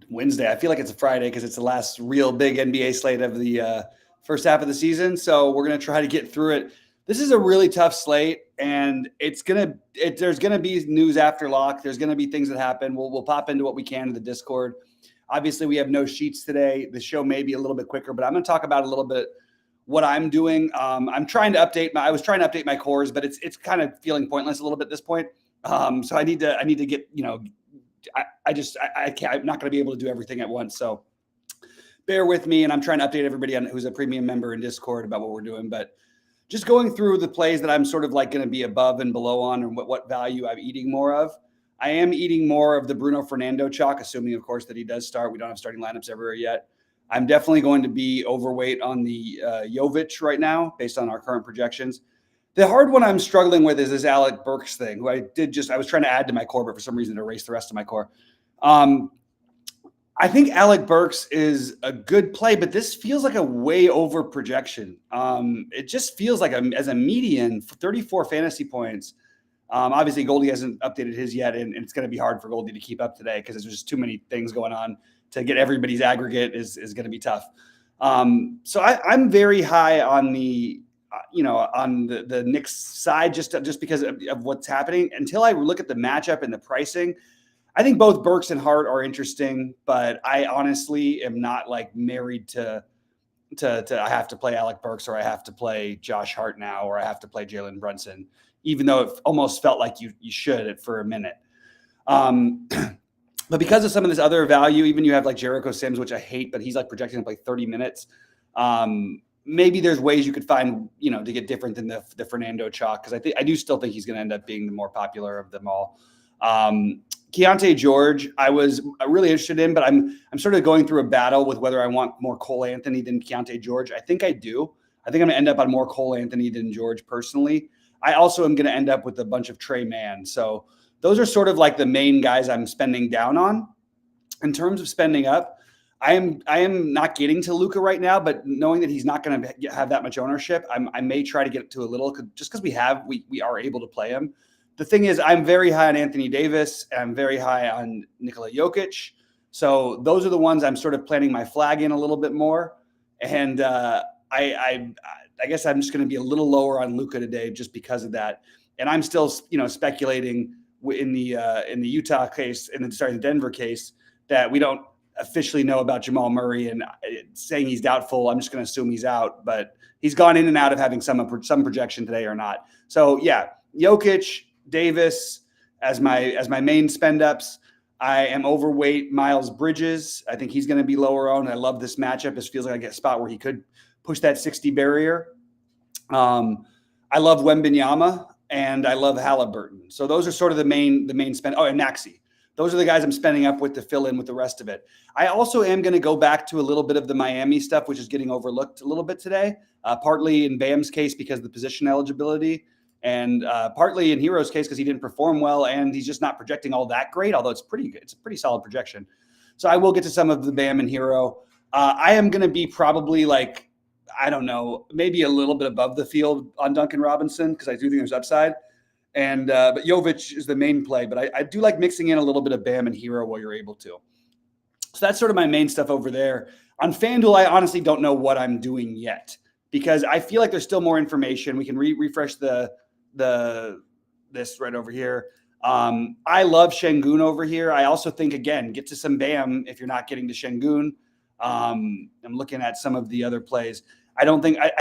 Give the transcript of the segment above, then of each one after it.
Wednesday. I feel like it's a Friday because it's the last real big NBA slate of the first half of the season. So we're gonna try to get through it. This is a really tough slate, and there's gonna be news after lock. There's gonna be things that happen. We'll pop into what we can in the Discord. Obviously, we have no sheets today. The show may be a little bit quicker, but I'm gonna talk about a little bit what I'm doing. I'm trying to update I was trying to update my cores, but it's kind of feeling pointless a little bit at this point. So I need to get, I can't, I'm not going to be able to do everything at once. So bear with me. And I'm trying to update everybody on who's a premium member in Discord about what we're doing, but just going through the plays that I'm sort of like going to be above and below on, and what value I'm eating more of. I am eating more of the Bruno Fernando chalk, assuming of course that he does start. We don't have starting lineups everywhere yet. I'm definitely going to be overweight on the Jovic right now based on our current projections. The hard one I'm struggling with is this Alec Burks thing, who I was trying to add to my core, but for some reason erased the rest of my core. I think Alec Burks is a good play, but this feels like a way over projection. It just feels like as a median for 34 fantasy points. Obviously, Goldie hasn't updated his yet, and it's going to be hard for Goldie to keep up today because there's just too many things going on. To get everybody's aggregate is going to be tough. So I'm very high on the on the Knicks side, just because of what's happening. Until I look at the matchup and the pricing, I think both Burks and Hart are interesting, but I honestly am not like married to I have to play Alec Burks or I have to play Josh Hart now or I have to play Jalen Brunson, even though it almost felt like you should for a minute. But because of some of this other value, even you have like Jericho Sims, which I hate, but he's like projecting to play 30 minutes. Maybe there's ways you could find, to get different than the Fernando chalk, because I do still think he's going to end up being the more popular of them all. Keontae George, I was really interested in, but I'm sort of going through a battle with whether I want more Cole Anthony than Keontae George. I think I do. I think I'm going to end up on more Cole Anthony than George personally. I also am going to end up with a bunch of Trey Mann. So those are sort of like the main guys I'm spending down on. In terms of spending up, I am not getting to Luka right now, but knowing that he's not going to have that much ownership, I may try to get it to a little, just because we are able to play him. The thing is, I'm very high on Anthony Davis, and I'm very high on Nikola Jokic. So those are the ones I'm sort of planting my flag in a little bit more. And I guess I'm just going to be a little lower on Luka today just because of that. And I'm still, speculating in the Utah case, the Denver case, that we don't officially know about Jamal Murray, and saying he's doubtful. I'm just going to assume he's out, but he's gone in and out of having some projection today or not. So yeah, Jokic, Davis as my main spend ups. I am overweight Miles Bridges. I think he's going to be lower owned. I love this matchup. This feels like I get a spot where he could push that 60 barrier. I love Wembanyama and I love Halliburton. So those are sort of the main spend. Oh, and Maxey. Those are the guys I'm spending up with to fill in with the rest of it. I also am going to go back to a little bit of the Miami stuff, which is getting overlooked a little bit today, partly in Bam's case because of the position eligibility, and partly in Hero's case because he didn't perform well and he's just not projecting all that great, although it's pretty good. It's a pretty solid projection. So I will get to some of the Bam and Hero. I am going to be probably like, I don't know, maybe a little bit above the field on Duncan Robinson because I do think there's upside. And but Jovic is the main play, but I do like mixing in a little bit of Bam and Hero while you're able to. So that's sort of my main stuff over there. On FanDuel, I honestly don't know what I'm doing yet because I feel like there's still more information. We can refresh this right over here. I love Şengün over here. I also think, again, get to some Bam if you're not getting to Şengün. I'm looking at some of the other plays. I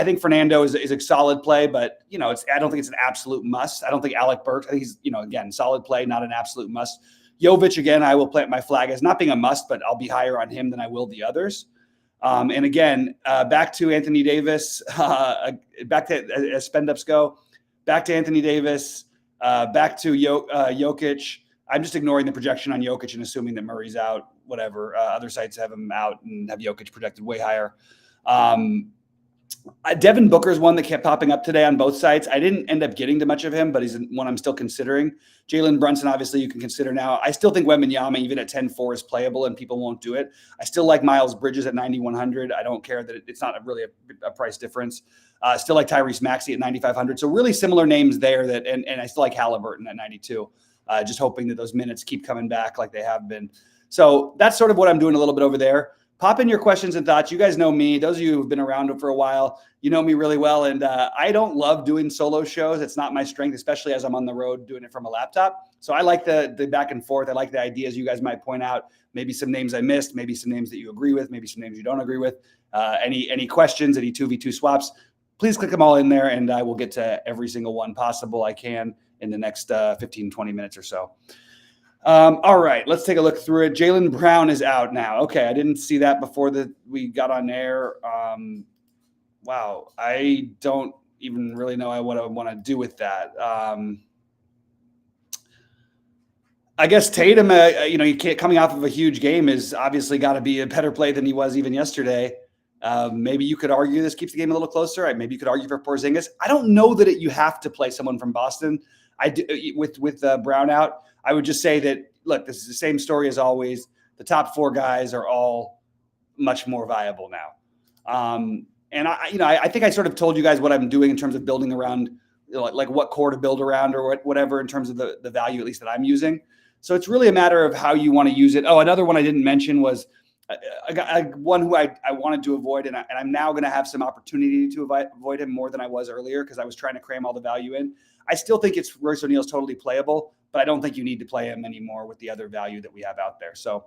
think Fernando is a solid play, but I don't think it's an absolute must. I don't think Alec Burks. I think he's again solid play, not an absolute must. Jovic, again, I will plant my flag as not being a must, but I'll be higher on him than I will the others. And again, back to Anthony Davis, back to as spend ups go, back to Anthony Davis, back to Jokic. I'm just ignoring the projection on Jokic and assuming that Murray's out. Whatever, other sites have him out and have Jokic projected way higher. Devin Booker is one that kept popping up today on both sites. I didn't end up getting to much of him, but he's one I'm still considering. Jalen Brunson, obviously, you can consider now. I still think Wembanyama, even at 10-4, is playable, and people won't do it. I still like Miles Bridges at 9,100. I don't care that it's not really a price difference. Still like Tyrese Maxey at 9,500. So really similar names there. And I still like Halliburton at 92. Just hoping that those minutes keep coming back like they have been. So that's sort of what I'm doing a little bit over there. Pop in your questions and thoughts. You guys know me. Those of you who've been around for a while, you know me really well. And I don't love doing solo shows. It's not my strength, especially as I'm on the road doing it from a laptop. So I like the back and forth. I like the ideas you guys might point out. Maybe some names I missed, maybe some names that you agree with, maybe some names you don't agree with. Any questions, any 2v2 swaps, please click them all in there, and I will get to every single one possible I can in the next 15, 20 minutes or so. All right, let's take a look through it. Jaylen Brown is out now. Okay, I didn't see that before we got on air. Wow, I don't even really know what I want to do with that. I guess Tatum, you can't, coming off of a huge game, is obviously got to be a better play than he was even yesterday. Maybe you could argue this keeps the game a little closer. Maybe you could argue for Porzingis. I don't know that you have to play someone from Boston. I do, with Brown out. I would just say that, look, this is the same story as always. The top 4 guys are all much more viable now. And I think I sort of told you guys what I'm doing in terms of building around, like what core to build around or whatever in terms of the value, at least that I'm using. So it's really a matter of how you want to use it. Oh, another one I didn't mention was one who I wanted to avoid, and I'm now going to have some opportunity to avoid him more than I was earlier because I was trying to cram all the value in. I still think Royce O'Neal's totally playable, but I don't think you need to play him anymore with the other value that we have out there. So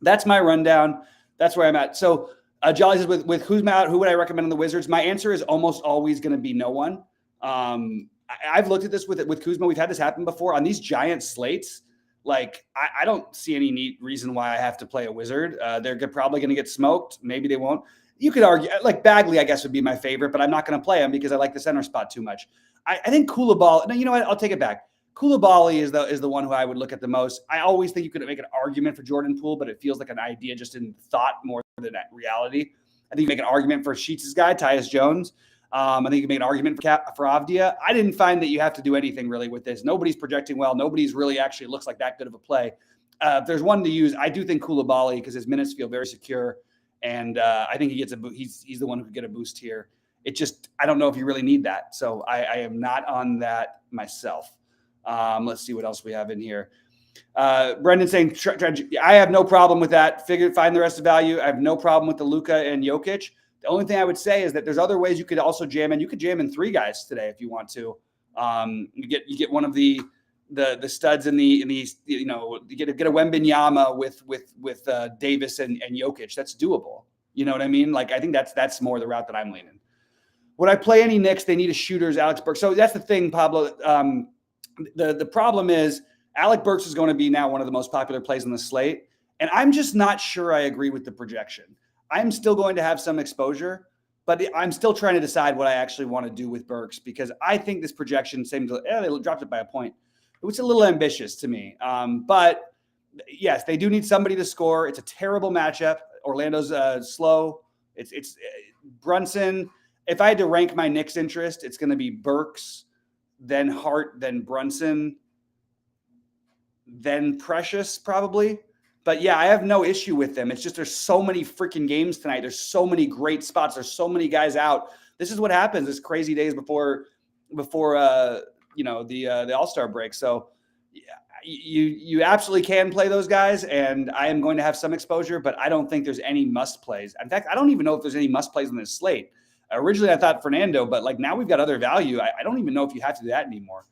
that's my rundown. That's where I'm at. So Jolly says, with Kuzma out, who would I recommend on the Wizards? My answer is almost always going to be no one. I've looked at this with Kuzma. We've had this happen before on these giant slates. Like, I don't see any neat reason why I have to play a Wizard. They're probably going to get smoked. Maybe they won't. You could argue, like Bagley, I guess, would be my favorite, but I'm not going to play him because I like the center spot too much. I think Koulibaly. No, you know what? I'll take it back. Koulibaly is the one who I would look at the most. I always think you could make an argument for Jordan Poole, but it feels like an idea just in thought more than reality. I think you make an argument for Sheets' guy, Tyus Jones. I think you can make an argument for Avdia. I didn't find that you have to do anything really with this. Nobody's projecting well. Nobody's really actually looks like that good of a play. If there's one to use, I do think Koulibaly because his minutes feel very secure, and I think he gets a boost. He's the one who could get a boost here. It just, I don't know if you really need that. So I am not on that myself. Let's see what else we have in here. Brendan saying, I have no problem with that. Find the rest of value. I have no problem with the Luka and Jokic. The only thing I would say is that there's other ways you could also jam in. You could jam in 3 guys today if you want to. You get one of the studs in the you get a Wembanyama with Davis and Jokic. That's doable. You know what I mean? Like, I think that's more the route that I'm leaning. Would I play any Knicks? They need a shooters, Alex Burks. So that's the thing, Pablo. The problem is Alec Burks is going to be now one of the most popular plays on the slate, and I'm just not sure I agree with the projection. I'm still going to have some exposure, but I'm still trying to decide what I actually want to do with Burks because I think this projection they dropped it by a point. It was a little ambitious to me. But yes, they do need somebody to score. It's a terrible matchup. Orlando's slow. It's Brunson. If I had to rank my Knicks interest, it's going to be Burks, then Hart, then Brunson, then Precious probably. But yeah, I have no issue with them. It's just there's so many freaking games tonight. There's so many great spots. There's so many guys out. This is what happens. This crazy days before the All-Star break. So yeah, you absolutely can play those guys, and I am going to have some exposure, but I don't think there's any must plays. In fact, I don't even know if there's any must plays on this slate. Originally, I thought Fernando, but like now we've got other value. I don't even know if you have to do that anymore.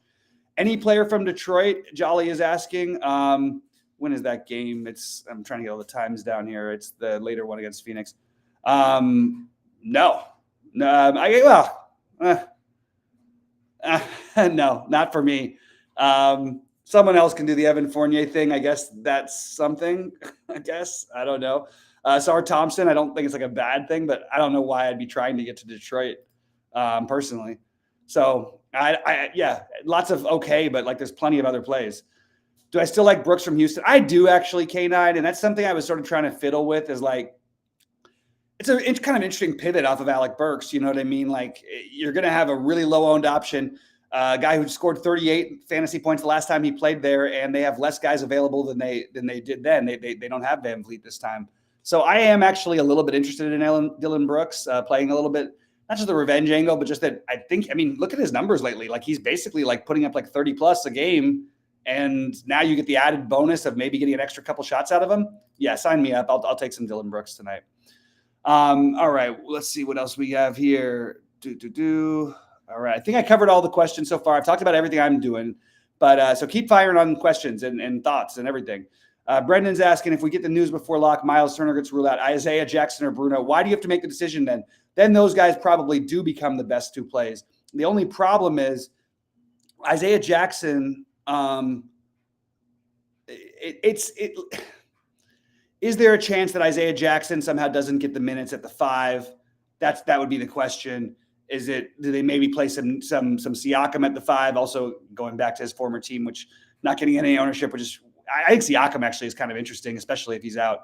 Any player from Detroit? Jolly is asking. When is that game? I'm trying to get all the times down here. It's the later one against Phoenix. No. No, not for me. Someone else can do the Evan Fournier thing. I guess that's something. I don't know. Sar Thompson, I don't think it's like a bad thing, but I don't know why I'd be trying to get to Detroit personally. So yeah, lots of okay, but like there's plenty of other plays. Do I still like Brooks from Houston? I do actually, K9, and that's something I was sort of trying to fiddle with. Is like it's kind of an interesting pivot off of Alec Burks. You know what I mean? Like you're going to have a really low owned option, guy who scored 38 fantasy points the last time he played there, and they have less guys available than they did then. They don't have Van Vliet this time. So I am actually a little bit interested in Dillon Brooks playing a little bit, not just the revenge angle, but just that I mean, look at his numbers lately. Like he's basically like putting up like 30 plus a game and now you get the added bonus of maybe getting an extra couple shots out of him. Yeah, sign me up. I'll take some Dylan Brooks tonight. All right, let's see what else we have here. All right, I think I covered all the questions so far. I've talked about everything I'm doing, but so keep firing on questions and thoughts and everything. Brendan's asking, if we get the news before lock, Miles Turner gets ruled out, Isaiah Jackson or Bruno, why do you have to make the decision then? Then those guys probably do become the best two plays. The only problem is Isaiah Jackson, is there a chance that Isaiah Jackson somehow doesn't get the minutes at the 5? That would be the question. Do they maybe play some Siakam at the 5? Also going back to his former team, which not getting any ownership, which is, I think Siakam actually is kind of interesting, especially if he's out.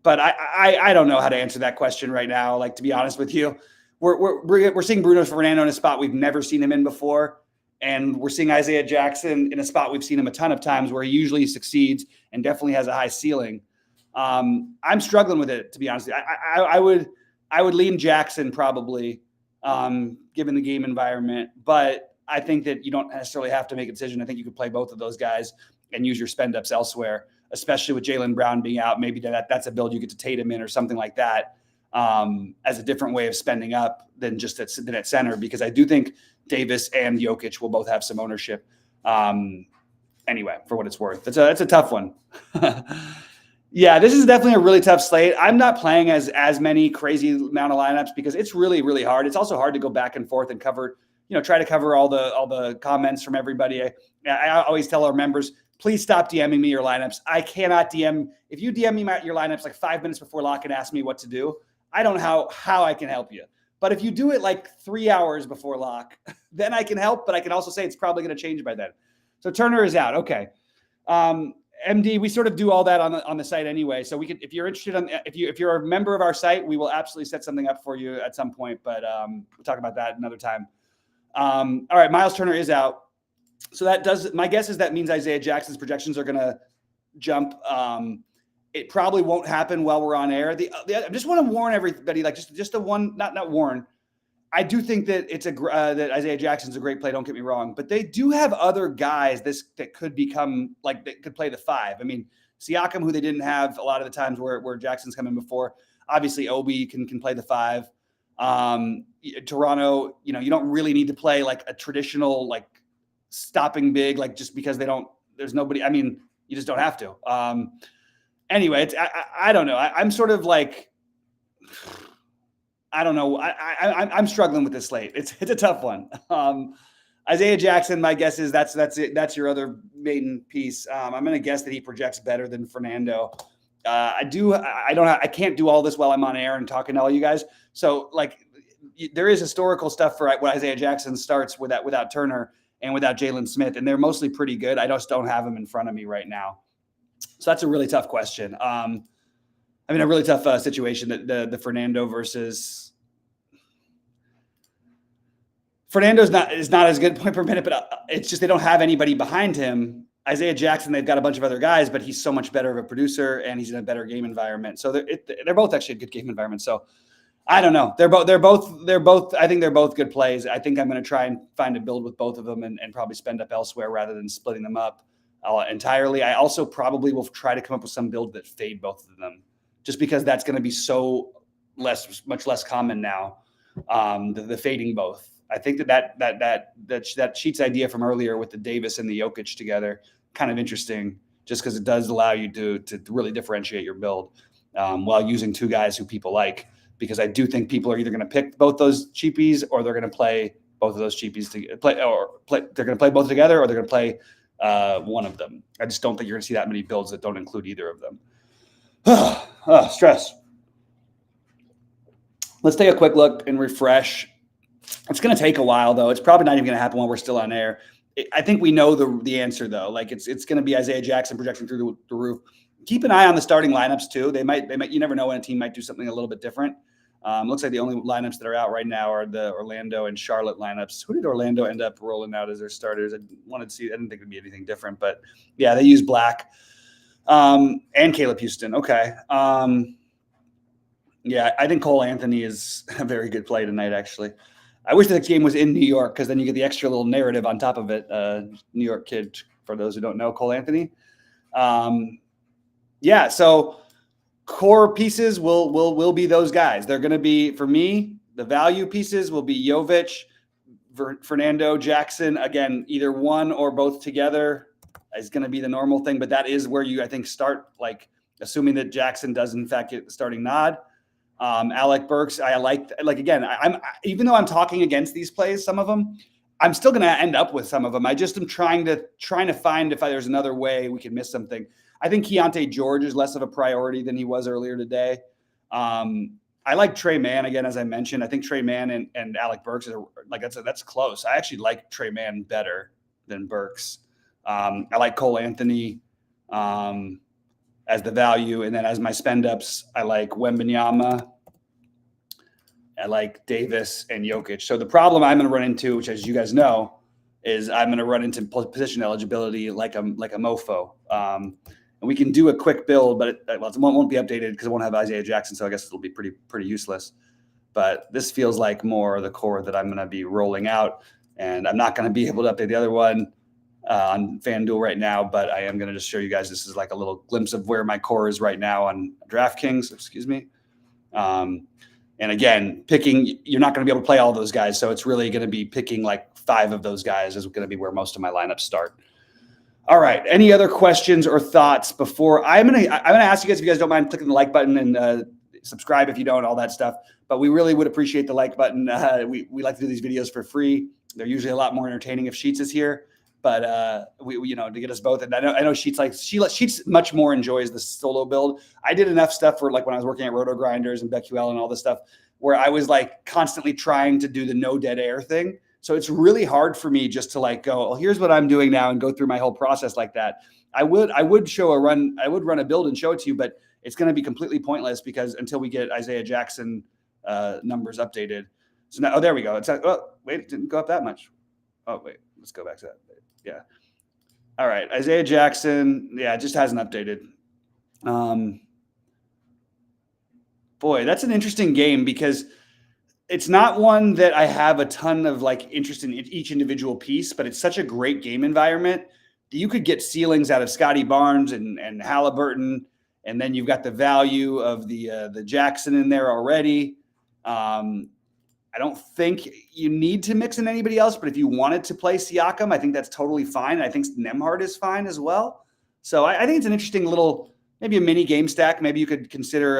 But I don't know how to answer that question right now. Like, to be honest with you, we're seeing Bruno Fernando in a spot we've never seen him in before. And we're seeing Isaiah Jackson in a spot we've seen him a ton of times where he usually succeeds and definitely has a high ceiling. I'm struggling with it, to be honest. I would lean Jackson probably, given the game environment. But I think that you don't necessarily have to make a decision. I think you could play both of those guys and use your spend ups elsewhere, especially with Jaylen Brown being out. Maybe that's a build you get to Tatum in or something like that, as a different way of spending up than just at center, because I do think Davis and Jokic will both have some ownership. Anyway, for what it's worth, it's a tough one. Yeah, this is definitely a really tough slate. I'm not playing as many crazy amount of lineups because it's really, really hard. It's also hard to go back and forth and cover, try to cover all the comments from everybody. I always tell our members, please stop DMing me your lineups. I cannot DM. If you DM me your lineups like 5 minutes before lock and ask me what to do, I don't know how I can help you. But if you do it like 3 hours before lock, then I can help. But I can also say it's probably going to change by then. So Turner is out. Okay. MD, we sort of do all that on the site anyway. So we could, if you're interested if you're a member of our site, we will absolutely set something up for you at some point. But we'll talk about that another time. All right, Miles Turner is out. So my guess is that means Isaiah Jackson's projections are going to jump. It probably won't happen while we're on air. I just want to warn everybody, like just a one, not warn. I do think that that Isaiah Jackson's a great play. Don't get me wrong, but they do have other guys that could become that could play the 5. I mean, Siakam, who they didn't have a lot of the times where Jackson's come in before. Obviously, Obi can play the 5. Toronto, you don't really need to play like a traditional like stopping big, like just because there's nobody. I mean, you just don't have to. Anyway, I don't know. I'm sort of like, I don't know. I'm struggling with this slate. It's a tough one. Isaiah Jackson, my guess is that's it. That's your other maiden piece. I'm going to guess that he projects better than Fernando. I can't do all this while I'm on air and talking to all you guys. So like, there is historical stuff for what Isaiah Jackson starts without Turner and without Jalen Smith, and they're mostly pretty good. I just don't have them in front of me right now. So that's a really tough question. A really tough situation that the Fernando versus Fernando is not as good point per minute, but it's just they don't have anybody behind him. Isaiah Jackson, they've got a bunch of other guys, but he's so much better of a producer and he's in a better game environment. So they're both actually a good game environment. So I don't know. They're both. I think they're both good plays. I think I'm going to try and find a build with both of them and probably spend up elsewhere rather than splitting them up entirely. I also probably will try to come up with some build that fade both of them, just because that's going to be much less common now. The fading both. I think that Sheets idea from earlier with the Davis and the Jokic together, kind of interesting, just because it does allow you to really differentiate your build while using two guys who people like. Because I do think people are either going to pick both those cheapies or they're going to play both of those cheapies they're going to play both together or they're going to play one of them. I just don't think you're going to see that many builds that don't include either of them. Stress. Let's take a quick look and refresh. It's going to take a while, though. It's probably not even going to happen while we're still on air. I think we know the answer, though. Like it's going to be Isaiah Jackson projection through the roof. Keep an eye on the starting lineups too. They might. You never know when a team might do something a little bit different. Looks like the only lineups that are out right now are the Orlando and Charlotte lineups. Who did Orlando end up rolling out as their starters? I wanted to see. I didn't think it'd be anything different, but yeah, they use Black and Caleb Houston. Okay. Yeah, I think Cole Anthony is a very good play tonight, actually. I wish the game was in New York because then you get the extra little narrative on top of it. New York kid, for those who don't know, Cole Anthony. Yeah, so core pieces will be those guys. They're going to be, for me, the value pieces will be Jovic, Fernando, Jackson. Again, either one or both together is going to be the normal thing, but that is where you, I think, start, like, assuming that Jackson does in fact get the starting nod. Alec Burks, I like again, I'm even though I'm talking against these plays, some of them, I'm still going to end up with some of them. I just am trying to find if there's another way we can miss something. I think Keontae George is less of a priority than he was earlier today. I like Trey Mann again, as I mentioned. I think Trey Mann and Alec Burks are like that's close. I actually like Trey Mann better than Burks. I like Cole Anthony as the value, and then as my spend ups, I like Wembanyama. I like Davis and Jokic. So the problem I'm going to run into, which, as you guys know, is I'm going to run into position eligibility like a mofo. And we can do a quick build, but it won't be updated because it won't have Isaiah Jackson. So I guess it'll be pretty useless. But this feels like more the core that I'm going to be rolling out, and I'm not going to be able to update the other one on FanDuel right now. But I am going to just show you guys. This is like a little glimpse of where my core is right now on DraftKings. Excuse me. And again, you're not going to be able to play all those guys. So it's really going to be picking like 5 of those guys is going to be where most of my lineups start. All right. Any other questions or thoughts before I'm going to ask you guys, if you guys don't mind clicking the like button and subscribe if you don't, all that stuff. But we really would appreciate the like button. We like to do these videos for free. They're usually a lot more entertaining if Sheets is here. But we to get us both. And I know Sheets much more enjoys the solo build. I did enough stuff for like when I was working at Roto Grinders and BetQL and all this stuff where I was like constantly trying to do the no dead air thing. So it's really hard for me just to like go, oh, here's what I'm doing now and go through my whole process like that. I would run a build and show it to you, but it's going to be completely pointless because until we get Isaiah Jackson numbers updated. So now, there we go. Wait, it didn't go up that much. Oh, wait, let's go back to that. Yeah. All right. Isaiah Jackson. Yeah, it just hasn't updated. Boy, that's an interesting game because it's not one that I have a ton of like interest in each individual piece, but it's such a great game environment that you could get ceilings out of Scotty Barnes and Halliburton. And then you've got the value of the Jackson in there already. I don't think you need to mix in anybody else, but if you wanted to play Siakam, I think that's totally fine. I think Nembhard is fine as well. So I think it's an interesting little, maybe a mini game stack. Maybe you could consider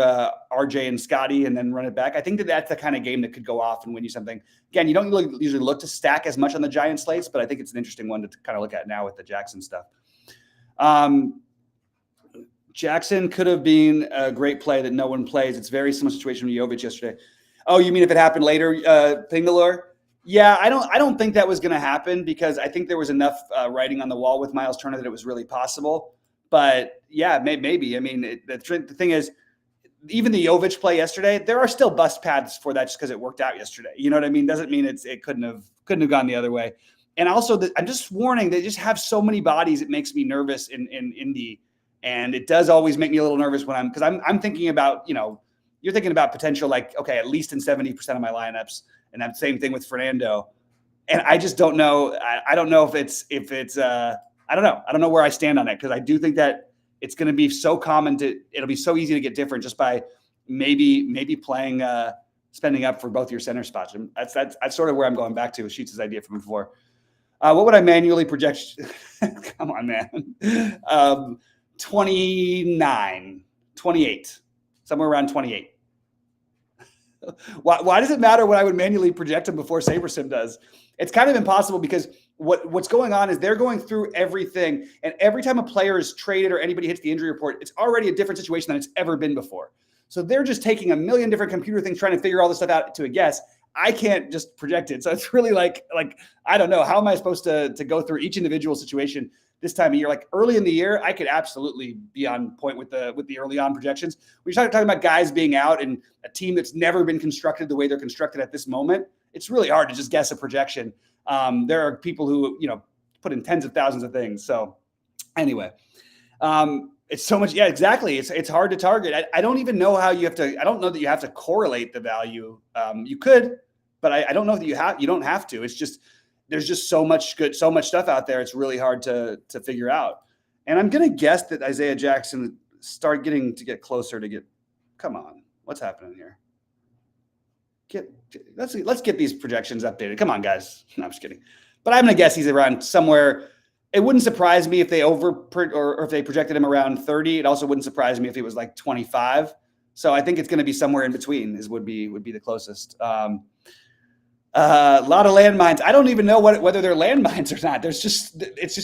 RJ and Scotty and then run it back. I think that's the kind of game that could go off and win you something. Again, you don't usually look to stack as much on the Giant slates, but I think it's an interesting one to kind of look at now with the Jackson stuff. Jackson could have been a great play that no one plays. It's very similar situation with Jovic yesterday. Oh, you mean if it happened later, Pingalore? Yeah, I don't think that was going to happen because I think there was enough writing on the wall with Miles Turner that it was really possible. But yeah, maybe. I mean, the thing is, even the Jovic play yesterday, there are still bust paths for that just because it worked out yesterday. You know what I mean? Doesn't mean it couldn't have gone the other way. And also, I'm just warning, they just have so many bodies. It makes me nervous in Indy, and it does always make me a little nervous when I'm thinking about you're thinking about potential, like, okay, at least in 70% of my lineups. And that same thing with Fernando. And I just don't know. I don't know if it's I don't know. I don't know where I stand on it. Cause I do think that it's going to be so common it'll be so easy to get different just by maybe playing, spending up for both your center spots. And that's sort of where I'm going back to with Sheets' idea from before. What would I manually project? Come on, man. 29, 28. Somewhere around 28. Why does it matter what I would manually project them before SaberSim does? It's kind of impossible because what's going on is they're going through everything. And every time a player is traded or anybody hits the injury report, it's already a different situation than it's ever been before. So they're just taking a million different computer things, trying to figure all this stuff out to a guess. I can't just project it. So it's really like I don't know. How am I supposed to go through each individual situation this time of year? Like early in the year, I could absolutely be on point with the early on projections. We're talking about guys being out and a team that's never been constructed the way they're constructed at this moment. It's really hard to just guess a projection. There are people who put in tens of thousands of things. So anyway, it's so much. Yeah, exactly. It's hard to target. I don't even know how you have to. I don't know that you have to correlate the value. You could. but I don't know that you don't have to. It's just, there's just so much stuff out there. It's really hard to figure out. And I'm going to guess that Isaiah Jackson get closer to come on. What's happening here? Let's get these projections updated. Come on, guys. No, I'm just kidding. But I'm going to guess he's around somewhere. It wouldn't surprise me if they or if they projected him around 30. It also wouldn't surprise me if he was like 25. So I think it's going to be somewhere in between would be the closest. A lot of landmines. I don't even know whether they're landmines or not. It's just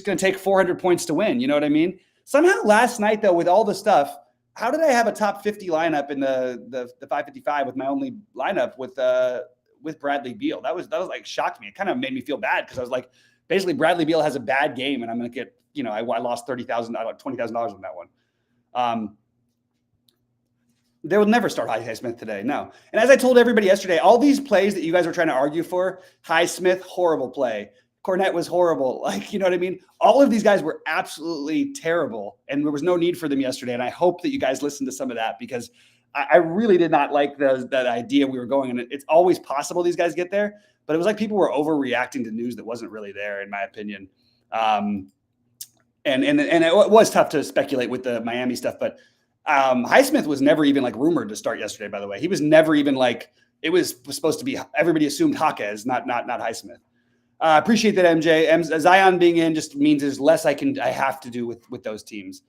going to take 400 points to win. You know what I mean? Somehow last night though, with all the stuff, how did I have a top 50 lineup in the 555 with my only lineup with Bradley Beal? That was like shocked me. It kind of made me feel bad because I was like, basically Bradley Beal has a bad game and I'm going to get, I lost $20,000 on that one. They will never start Highsmith today. No. And as I told everybody yesterday, all these plays that you guys were trying to argue for, Highsmith, horrible play. Cornette was horrible. Like, you know what I mean? All of these guys were absolutely terrible and there was no need for them yesterday. And I hope that you guys listened to some of that because I really did not like that idea we were going. And it's always possible these guys get there, but it was like people were overreacting to news that wasn't really there, in my opinion. And it was tough to speculate with the Miami stuff, but Highsmith was never even like rumored to start yesterday, by the way. He was never even like, it was supposed to be, everybody assumed Jaquez, not Highsmith. Appreciate that, MJ. Zion being in just means there's less I have to do with those teams.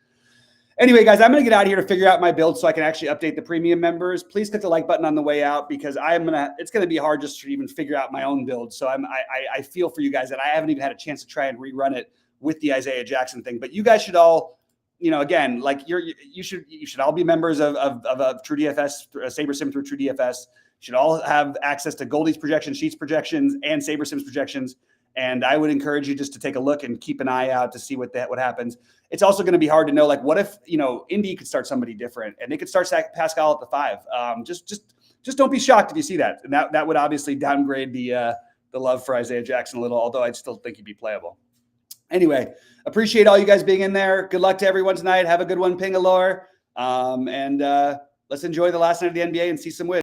Anyway, guys, I'm going to get out of here to figure out my build so I can actually update the premium members. Please click the like button on the way out because it's going to be hard just to even figure out my own build. So I feel for you guys that I haven't even had a chance to try and rerun it with the Isaiah Jackson thing. But you guys should all, again, like you should all be members of TrueDFS, SaberSim through TrueDFS. Should all have access to Goldie's projections, Sheets projections, and SaberSim's projections. And I would encourage you just to take a look and keep an eye out to see what happens. It's also going to be hard to know, like, what if, Indy could start somebody different and they could start Pascal at the 5. Just don't be shocked if you see that. And that would obviously downgrade the love for Isaiah Jackson a little, although I'd still think he'd be playable. Anyway, appreciate all you guys being in there. Good luck to everyone tonight. Have a good one, Pingalore. And let's enjoy the last night of the NBA and see some wins.